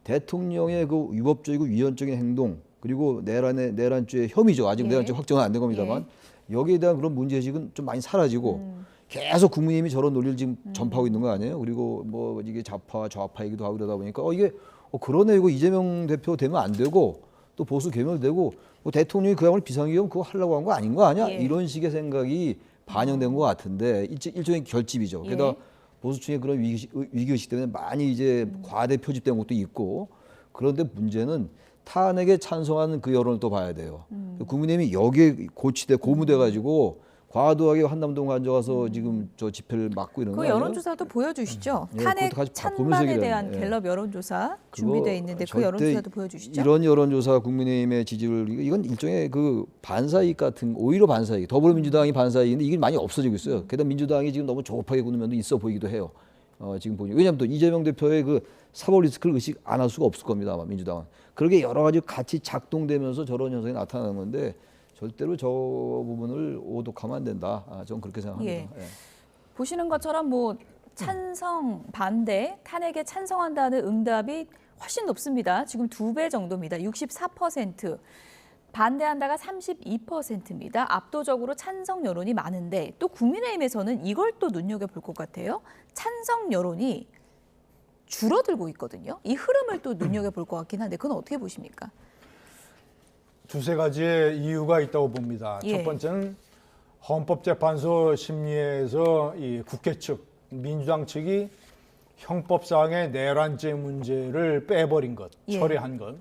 대통령의 그 위법적이고 위헌적인 행동 그리고 내란죄의 혐의죠. 아직 내란죄 확정은 안 된 겁니다만 여기에 대한 그런 문제의식은 좀 많이 사라지고 계속 국민의힘이 저런 논리를 지금 전파하고 있는 거 아니에요? 그리고 뭐 이게 좌파이기도 하고 그러다 보니까 이게 그러네 이거 이재명 대표 되면 안 되고 또 보수 개멸되고 뭐 대통령이 그야말로 비상계엄 그거 하려고 한 거 아닌 거 아니야? 이런 식의 생각이 반영된 것 같은데 일종의 결집이죠. 게다가 보수층의 그런 위기의식 때문에 많이 이제 과대 표집된 것도 있고 그런데 문제는 탄핵에 찬성하는 그 여론을 또 봐야 돼요. 국민의힘이 여기에 고무돼 가지고 과도하게 한남동 가져가서 지금 저 집회를 막고 이러는 그 거 아니에요? 여론조사도 보여주시죠. 예, 탄핵 그것도 같이 찬반에 보면서 대한 얘기해야 돼. 갤럽 여론조사 그거 준비되어 있는데 그 절대 여론조사도 보여주시죠. 이런 여론조사 국민의힘의 지지율 이건 일종의 그 반사이익 같은 오히려 반사이익. 더불어민주당이 반사이익인데 이게 많이 없어지고 있어요. 게다가 민주당이 지금 너무 조급하게 구는 면도 있어 보이기도 해요. 지금 보니 왜냐하면 또 이재명 대표의 그 사법 리스크를 의식 안 할 수가 없을 겁니다. 아마 민주당은 그렇게 여러 가지 같이 작동되면서 저런 현상이 나타나는 건데 절대로 저 부분을 오독하면 안 된다. 저는 그렇게 생각합니다. 예. 보시는 것처럼 뭐 찬성, 반대, 탄핵에 찬성한다는 응답이 훨씬 높습니다. 지금 2배 정도입니다. 64%. 반대한다가 32%입니다. 압도적으로 찬성 여론이 많은데 또 국민의힘에서는 이걸 또 눈여겨볼 것 같아요. 찬성 여론이 줄어들고 있거든요. 이 흐름을 또 눈여겨볼 것 같긴 한데 그건 어떻게 보십니까? 두세 가지의 이유가 있다고 봅니다. 예. 첫 번째는 헌법재판소 심리에서 이 국회 측, 민주당 측이 형법상의 내란죄 문제를 빼버린 것, 예. 철회한 것.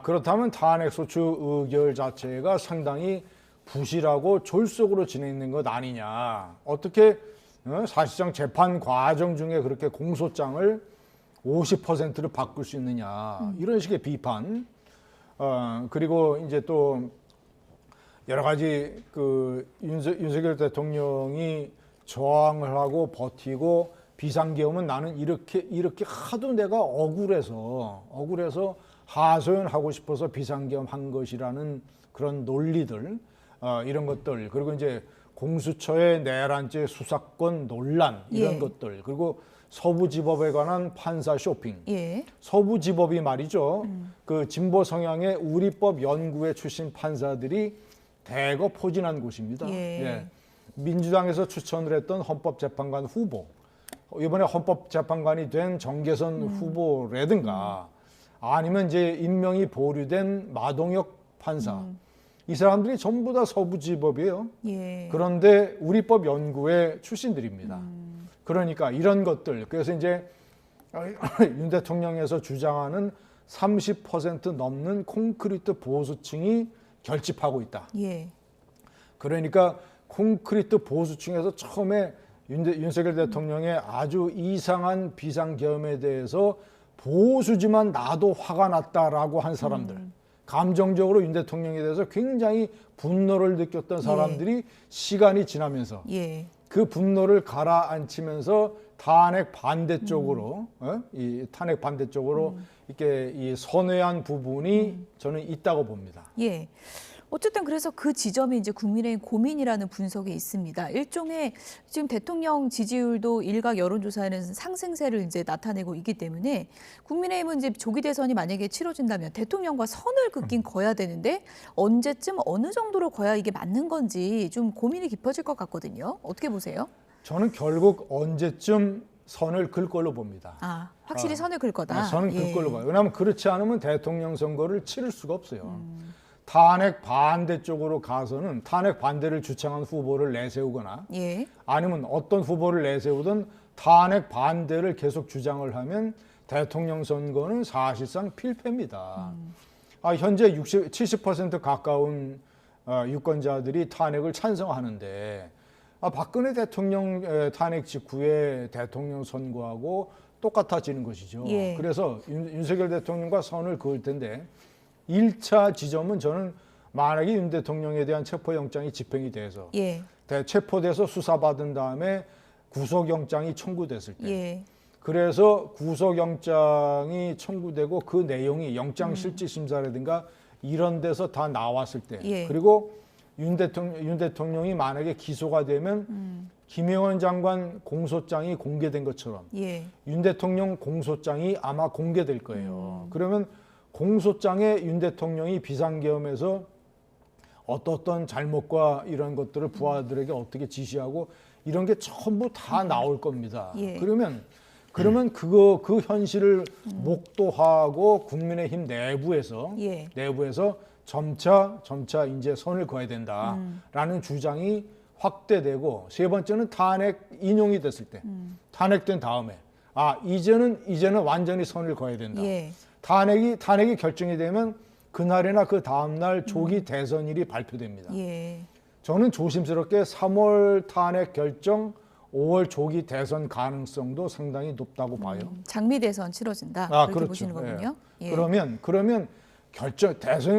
그렇다면 탄핵소추 의결 자체가 상당히 부실하고 졸속으로 진행된 것 아니냐. 어떻게 사실상 재판 과정 중에 그렇게 공소장을 50%를 바꿀 수 있느냐. 이런 식의 비판. 그리고 이제 또 여러 가지 그 윤석열 대통령이 저항을 하고 버티고 비상계엄은 나는 이렇게 하도 내가 억울해서 하소연하고 싶어서 비상계엄 한 것이라는 그런 논리들, 이런 것들, 그리고 이제 공수처의 내란죄 수사권 논란 이런 예. 것들, 그리고 서부지법에 관한 판사 쇼핑. 예. 서부지법이 말이죠. 그 진보 성향의 우리법 연구회 출신 판사들이 대거 포진한 곳입니다. 예. 민주당에서 추천을 했던 헌법재판관 후보, 이번에 헌법재판관이 된 정계선 후보라든가 아니면 이제 임명이 보류된 마동혁 판사, 이 사람들이 전부 다 서부지법이에요. 예. 그런데 우리법 연구회 출신들입니다. 그러니까 이런 것들, 그래서 이제 윤 대통령에서 주장하는 30% 넘는 콘크리트 보수층이 결집하고 있다. 예. 그러니까 콘크리트 보수층에서 처음에 윤석열 대통령의 아주 이상한 비상계엄에 대해서 보수지만 나도 화가 났다라고 한 사람들, 감정적으로 윤 대통령에 대해서 굉장히 분노를 느꼈던 사람들이 시간이 지나면서 예. 그 분노를 가라앉히면서 탄핵 반대쪽으로, 이 탄핵 반대쪽으로 이렇게 이 선회한 부분이 저는 있다고 봅니다. 예. 어쨌든 그래서 그 지점이 이제 국민의힘 고민이라는 분석이 있습니다. 일종의 지금 대통령 지지율도 일각 여론조사에는 상승세를 이제 나타내고 있기 때문에 국민의힘은 이제 조기 대선이 만약에 치러진다면 대통령과 선을 긋긴 그어야 되는데 언제쯤 어느 정도로 그어야 이게 맞는 건지 좀 고민이 깊어질 것 같거든요. 어떻게 보세요? 저는 결국 언제쯤 선을 긋을 걸로 봅니다. 확실히 선을 긋을 거다. 선을 긋을 걸로 봐요. 왜냐하면 그렇지 않으면 대통령 선거를 치를 수가 없어요. 탄핵 반대 쪽으로 가서는 탄핵 반대를 주창한 후보를 내세우거나 예. 아니면 어떤 후보를 내세우든 탄핵 반대를 계속 주장을 하면 대통령 선거는 사실상 필패입니다. 현재 70% 가까운 유권자들이 탄핵을 찬성하는데 박근혜 대통령 탄핵 직후에 대통령 선거하고 똑같아지는 것이죠. 예. 그래서 윤석열 대통령과 선을 그을 텐데 1차 지점은 저는 만약에 윤 대통령에 대한 체포영장이 집행이 돼서 예. 체포돼서 수사받은 다음에 구속영장이 청구됐을 때 예. 그래서 구속영장이 청구되고 그 내용이 영장실질심사라든가 이런 데서 다 나왔을 때 예. 그리고 윤 대통령이 만약에 기소가 되면 김영환 장관 공소장이 공개된 것처럼 예. 윤 대통령 공소장이 아마 공개될 거예요. 그러면 공소장에 윤 대통령이 비상계엄에서 어떤 잘못과 이런 것들을 부하들에게 어떻게 지시하고 이런 게 전부 다 나올 겁니다. 예. 그러면 그 현실을 목도하고 국민의힘 내부에서 예. 점차 이제 선을 그어야 된다라는 주장이 확대되고 세 번째는 탄핵 인용이 됐을 때 탄핵된 다음에 이제는 완전히 선을 그어야 된다. 예. 탄핵이 결정이 되면 그날이나 그 다음날 조기 대선일이 발표됩니다. 예. 저는 조심스럽게 3월 탄핵 결정, 5월 조기 대선 가능성도 상당히 높다고 봐요. 장미 대선 치러진다. 그렇게 그렇죠. 보시는 거군요. 예. 그러면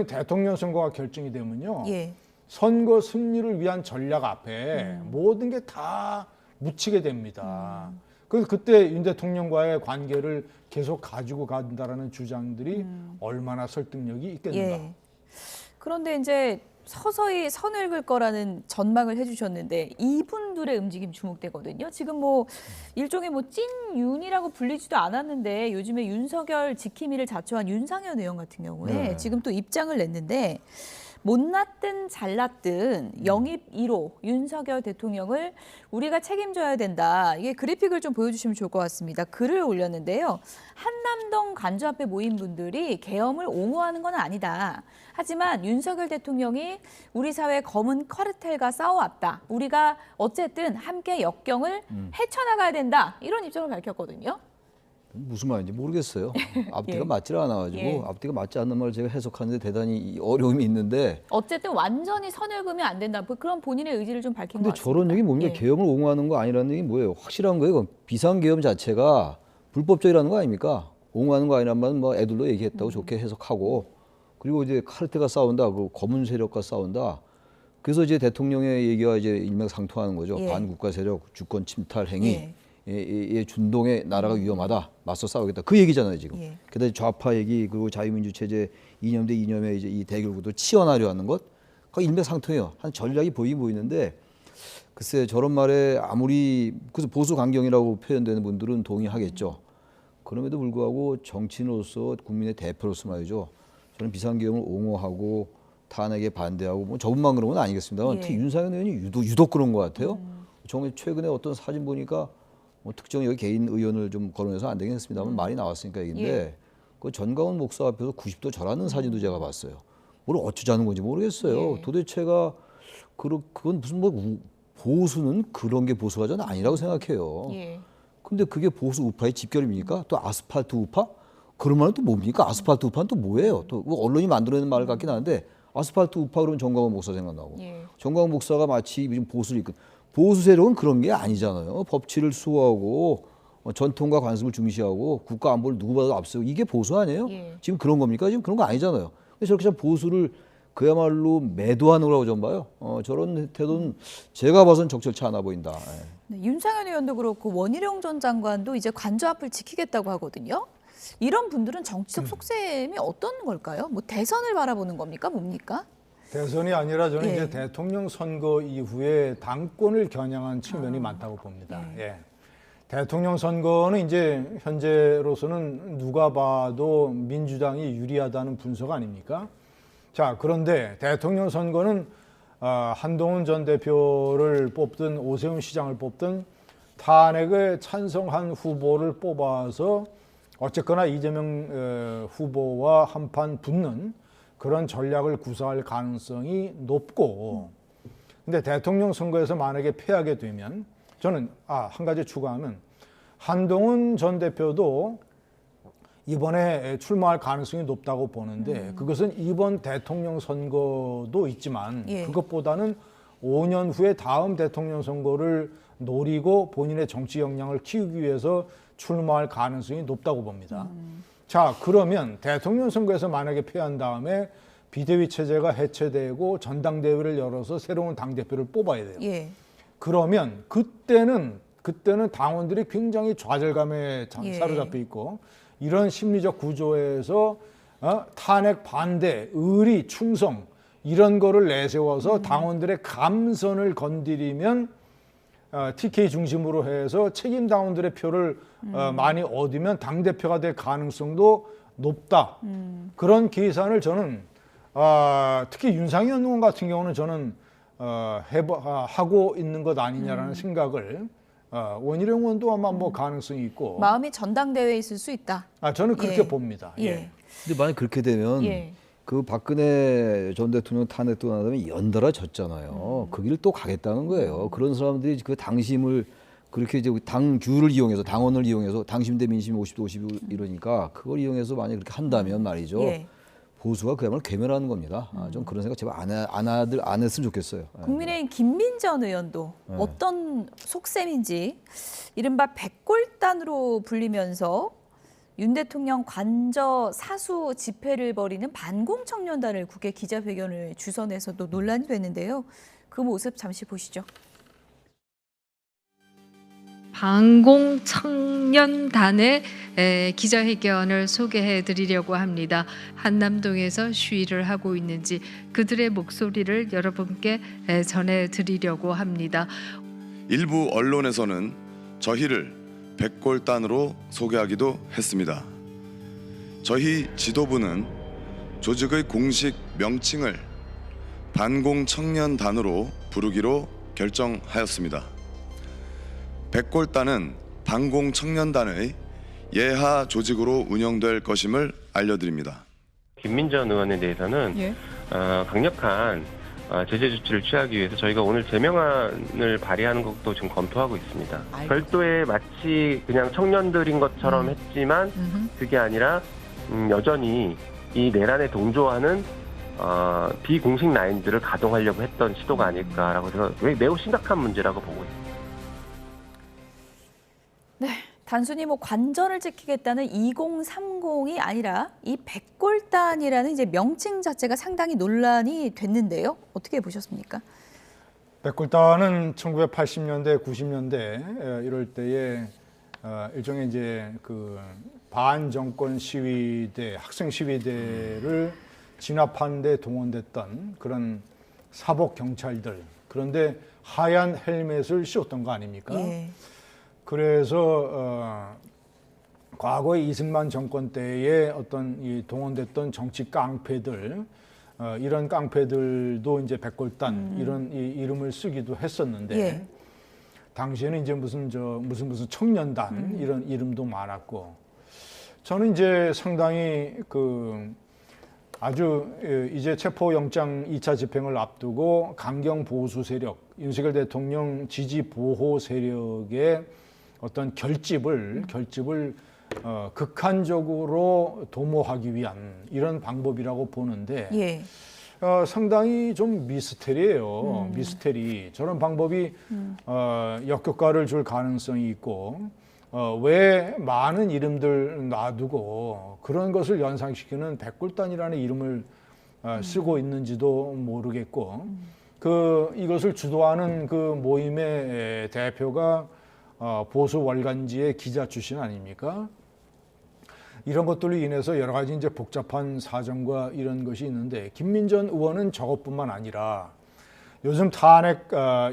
대통령 선거가 결정이 되면요. 예. 선거 승리를 위한 전략 앞에 모든 게 다 묻히게 됩니다. 그래서 그때 윤 대통령과의 관계를 계속 가지고 간다라는 주장들이 얼마나 설득력이 있겠는가. 예. 그런데 이제 서서히 선을 긋을 거라는 전망을 해주셨는데 이분들의 움직임 주목되거든요. 지금 뭐 일종의 뭐 찐윤이라고 불리지도 않았는데 요즘에 윤석열 지킴이를 자처한 윤상현 의원 같은 경우에 네. 지금 또 입장을 냈는데 못났든 잘났든 영입 1호 윤석열 대통령을 우리가 책임져야 된다. 이게 그래픽을 좀 보여주시면 좋을 것 같습니다. 글을 올렸는데요. 한남동 간주 앞에 모인 분들이 계엄을 옹호하는 건 아니다. 하지만 윤석열 대통령이 우리 사회 검은 카르텔과 싸워왔다. 우리가 어쨌든 함께 역경을 헤쳐나가야 된다. 이런 입장을 밝혔거든요. 무슨 말인지 모르겠어요. 앞뒤가 예. 맞질 않아가지고 예. 앞뒤가 맞지 않는 말을 제가 해석하는데 대단히 어려움이 있는데 어쨌든 완전히 선을 그으면 안 된다. 뭐 그런 본인의 의지를 좀 밝힌 것 근데 같습니다. 저런 얘기 뭡니까? 예. 계엄을 옹호하는 거 아니라는 얘기 뭐예요? 확실한 거예요. 비상계엄 자체가 불법적이라는 거 아닙니까? 옹호하는 거 아니란 말은 뭐 애들로 얘기했다고 좋게 해석하고 그리고 이제 카르텔과 싸운다. 그 검은 세력과 싸운다. 그래서 이제 대통령의 얘기와 이제 일맥상통하는 거죠. 예. 반국가 세력, 주권 침탈 행위. 예. 예, 준동에 나라가 위험하다. 맞서 싸우겠다. 그 얘기잖아요, 지금. 예. 게다가 좌파 얘기 그리고 자유민주 체제 이념 대 이념의 이제 이 대결구도 치환하려 하는 것. 그 일맥상통해요. 한 전략이 보이는데 글쎄 저런 말에 아무리 그래서 보수 강경이라고 표현되는 분들은 동의하겠죠. 그럼에도 불구하고 정치인으로서 국민의 대표로서 말이죠. 저는 비상계엄을 옹호하고 탄핵에 반대하고 뭐 저분만 그런 건 아니겠습니다만 예. 특히 윤상현 의원이 유독 그런 것 같아요. 최근에 어떤 사진 보니까 뭐 특정 여기 개인 의원을 좀 거론해서 안 되겠습니다만 말이 나왔으니까 얘기인데 예. 그 전광훈 목사 앞에서 90도 절하는 사진도 제가 봤어요. 뭘 어쩌자는 건지 모르겠어요. 예. 도대체가 그건 무슨 뭐 보수는 그런 게 보수가 저는 아니라고 생각해요. 예. 근데 그게 보수 우파의 집결입니까? 또 아스팔트 우파? 그런 말은 또 뭡니까? 아스팔트 우파는 또 뭐예요? 또 언론이 만들어내는 말 같긴 한데 아스팔트 우파 그러면 정광훈 목사 생각나고 예. 정광훈 목사가 마치 요즘 보수를 이끈 보수 세력은 그런 게 아니잖아요. 법치를 수호하고 전통과 관습을 중시하고 국가 안보를 누구보다도 앞세우고 이게 보수 아니에요? 예. 지금 그런 겁니까? 지금 그런 거 아니잖아요. 그래서 저렇게 참 보수를 그야말로 매도하는 거라고 좀 봐요. 저런 태도는 제가 봐선 적절치 않아 보인다. 예. 네, 윤상현 의원도 그렇고 원희룡 전 장관도 이제 관저 앞을 지키겠다고 하거든요. 이런 분들은 정치적 속셈이 어떤 걸까요? 뭐 대선을 바라보는 겁니까? 뭡니까? 대선이 아니라 저는 예. 이제 대통령 선거 이후에 당권을 겨냥한 측면이 많다고 봅니다. 예. 대통령 선거는 이제 현재로서는 누가 봐도 민주당이 유리하다는 분석 아닙니까? 자, 그런데 대통령 선거는 한동훈 전 대표를 뽑든 오세훈 시장을 뽑든 탄핵에 찬성한 후보를 뽑아서 어쨌거나 이재명 후보와 한판 붙는 그런 전략을 구사할 가능성이 높고 근데 대통령 선거에서 만약에 패하게 되면 저는 한 가지 추가하면 한동훈 전 대표도 이번에 출마할 가능성이 높다고 보는데 그것은 이번 대통령 선거도 있지만 예. 그것보다는 5년 후에 다음 대통령 선거를 노리고 본인의 정치 역량을 키우기 위해서 출마할 가능성이 높다고 봅니다. 자, 그러면 대통령 선거에서 만약에 패한 다음에 비대위 체제가 해체되고 전당대회를 열어서 새로운 당대표를 뽑아야 돼요. 예. 그러면 그때는 당원들이 굉장히 좌절감에 예. 사로잡혀 있고 이런 심리적 구조에서 탄핵 반대, 의리, 충성 이런 거를 내세워서 당원들의 감선을 건드리면 TK 중심으로 해서 책임 당원들의 표를 많이 얻으면 당대표가 될 가능성도 높다. 그런 계산을 저는 특히 윤상현 의원 같은 경우는 저는 하고 있는 것 아니냐라는 생각을 원희룡 의원도 아마 뭐 가능성이 있고 마음이 전당대회에 있을 수 있다. 저는 그렇게 예. 봅니다. 예. 예. 근데 만약 그렇게 되면 예. 그 박근혜 전 대통령 탄핵도 나다음에 연달아 졌잖아요. 그 길을 또 가겠다는 거예요. 그런 사람들이 그 당심을 그렇게 이제 당규를 이용해서 당원을 이용해서 당심 대 민심 50대 50 이러니까 그걸 이용해서 만약 그렇게 한다면 말이죠. 예. 보수가 그야말로 괴멸하는 겁니다. 좀 그런 생각 제발 안 했으면 좋겠어요. 국민의힘 김민전 의원도 어떤 속셈인지 이른바 백골단으로 불리면서 윤 대통령 관저 사수 집회를 벌이는 반공청년단을 국회 기자회견을 주선해서도 논란이 됐는데요. 그 모습 잠시 보시죠. 반공청년단의 기자회견을 소개해 드리려고 합니다. 한남동에서 시위를 하고 있는지 그들의 목소리를 여러분께 전해 드리려고 합니다. 일부 언론에서는 저희를 백골단으로 소개하기도 했습니다. 저희 지도부는 조직의 공식 명칭을 반공청년단으로 부르기로 결정하였습니다. 백골단은 반공청년단의 예하 조직으로 운영될 것임을 알려드립니다. 김민전 의원에 대해서는 강력한 제재 조치를 취하기 위해서 저희가 오늘 제명안을 발의하는 것도 지금 검토하고 있습니다. 별도의 마치 그냥 청년들인 것처럼 했지만 그게 아니라 여전히 이 내란에 동조하는 비공식 라인들을 가동하려고 했던 시도가 아닐까라고 해서 매우 심각한 문제라고 보고 있습니다. 네, 단순히 뭐 관전을 지키겠다는 2030이 아니라 이 백골단이라는 이제 명칭 자체가 상당히 논란이 됐는데요. 어떻게 보셨습니까? 백골단은 1980년대, 90년대 이럴 때에 일종의 이제 그 반정권 시위대, 학생 시위대를 진압하는 데 동원됐던 그런 사복 경찰들. 그런데 하얀 헬멧을 씌웠던 거 아닙니까? 예. 그래서 과거에 이승만 정권 때에 어떤 이 동원됐던 정치 깡패들 이런 깡패들도 이제 백골단 이런 이 이름을 쓰기도 했었는데 예. 당시에는 이제 무슨 청년단 이런 이름도 많았고 저는 이제 상당히 그 아주 이제 체포영장 2차 집행을 앞두고 강경 보수 세력 윤석열 대통령 지지 보호 세력의 어떤 결집을 극한적으로 도모하기 위한 이런 방법이라고 보는데 예. 상당히 좀 미스테리예요. 미스테리. 저런 방법이 역효과를 줄 가능성이 있고 왜 많은 이름들 놔두고 그런 것을 연상시키는 백골단이라는 이름을 쓰고 있는지도 모르겠고 이것을 주도하는 그 모임의 대표가 보수 월간지의 기자 출신 아닙니까? 이런 것들로 인해서 여러 가지 이제 복잡한 사정과 이런 것이 있는데 김민전 의원은 저것뿐만 아니라 요즘 탄핵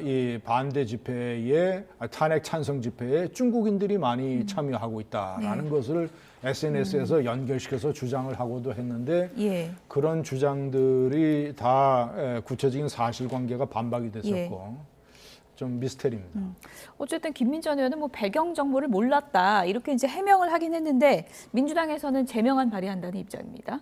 이 반대 집회에 탄핵 찬성 집회에 중국인들이 많이 참여하고 있다라는 것을 SNS에서 연결시켜서 주장을 하고도 했는데 예. 그런 주장들이 다 구체적인 사실관계가 반박이 됐었고 좀 미스테리입니다. 어쨌든 김민전 의원은 뭐 배경 정보를 몰랐다 이렇게 이제 해명을 하긴 했는데 민주당에서는 제명안 발의한다는 입장입니다.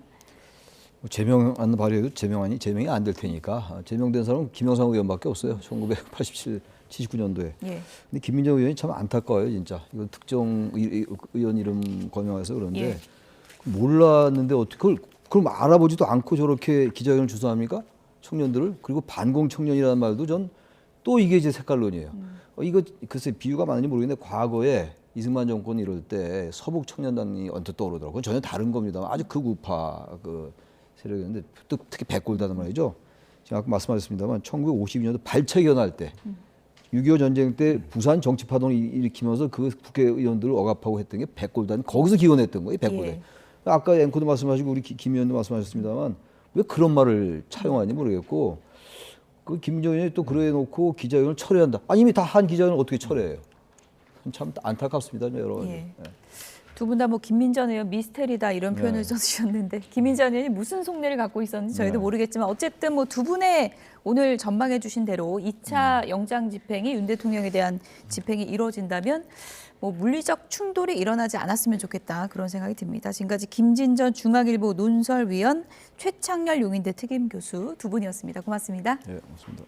제명안 발의해도 제명이 안 될 테니까 제명된 사람은 김영삼 의원밖에 없어요. 1987, 79년도에. 예. 근데 김민정 의원이 참 안타까워요, 진짜. 이건 특정 의원 이름 거명해서 그런데 예. 몰랐는데 어떻게 그럼 알아보지도 않고 저렇게 기자회견을 주선합니까? 청년들을 그리고 반공 청년이라는 말도 전 또 이게 이제 색깔론이에요. 이거 글쎄 비유가 맞는지 모르겠는데 과거에 이승만 정권 이럴 때 서북 청년단이 언뜻 떠오르더라고요. 그건 전혀 다른 겁니다. 아주 극우파 그 세력이었는데 또 특히 백골단 말이죠. 제가 아까 말씀하셨습니다만 1952년도 발췌견할 때 6.25 전쟁 때 부산 정치 파동을 일으키면서 그 국회의원들을 억압하고 했던 게 백골단 거기서 기원했던 거예요. 백골단. 예. 아까 앵커도 말씀하시고 우리 김 의원도 말씀하셨습니다만 왜 그런 말을 차용하는지 모르겠고 그 김민정 의원이 또 그래 놓고 기자회견을 철회한다. 아니 이미 다 한 기자회견을 어떻게 철회해요? 참 안타깝습니다. 여러 가지. 예. 두 분 다 뭐 김민전 의원 미스테리다 이런 표현을 써주셨는데 김민전 의원이 무슨 속내를 갖고 있었는지 저희도 모르겠지만 어쨌든 뭐 두 분의 오늘 전망해 주신 대로 2차 영장 집행이 윤 대통령에 대한 집행이 이루어진다면 뭐 물리적 충돌이 일어나지 않았으면 좋겠다 그런 생각이 듭니다. 지금까지 김진전 중앙일보 논설위원 최창렬 용인대 특임교수 두 분이었습니다. 고맙습니다. 네, 고맙습니다.